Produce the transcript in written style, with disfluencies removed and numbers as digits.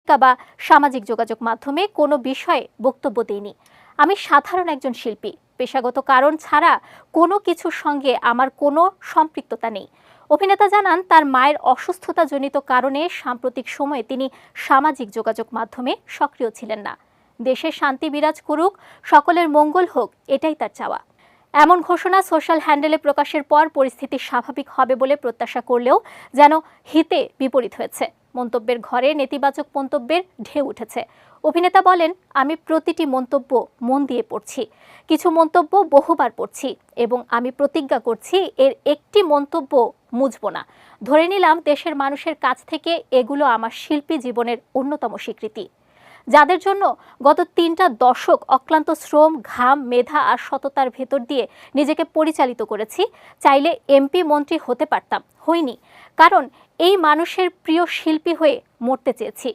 বা সামাজিক যোগাযোগ মাধ্যমে কোনো বিষয়ে বক্তব্য দিইনি। আমি সাধারণ একজন শিল্পী, পেশাগত কারণ ছাড়া কোনো কিছুর সঙ্গে আমার কোনো সম্পৃক্ততা নেই। অভিনেতা জানান, তার মায়ের অসুস্থতাজনিত কারণে সাম্প্রতিক সময়ে তিনি সামাজিক যোগাযোগ মাধ্যমে সক্রিয় ছিলেন না। দেশে শান্তি বিরাজ করুক, সকলের মঙ্গল হোক, এটাই তার চাওয়া। এমন ঘোষণা সোশ্যাল হ্যান্ডেলে প্রকাশের পর পরিস্থিতি স্বাভাবিক হবে বলে প্রত্যাশা করলেও যেন হিতে বিপরীত হয়েছে। মন্তব্যের ঘরে নেতিবাচক মন্তব্যের ঢেউ উঠেছে। অভিনেতা বলেন, আমি প্রতিটি মন্তব্য মন দিয়ে পড়ছি, কিছু মন্তব্য বহুবার পড়ছি এবং আমি প্রতিজ্ঞা করছি এর একটি মন্তব্য মুছব না। ধরে নিলাম দেশের মানুষের কাছ থেকে এগুলো আমার শিল্পী জীবনের অন্যতম স্বীকৃতি, যাদের জন্য গত 3টা দশক অক্লান্ত শ্রম, ঘাম, মেধা আর সততার ভেতর দিয়ে নিজেকে পরিচালিত করেছি। চাইলে এমপি, মন্ত্রী হতে পারতাম, হইনি, কারণ এই মানুষের প্রিয় শিল্পী হয়ে মরতে চেয়েছি।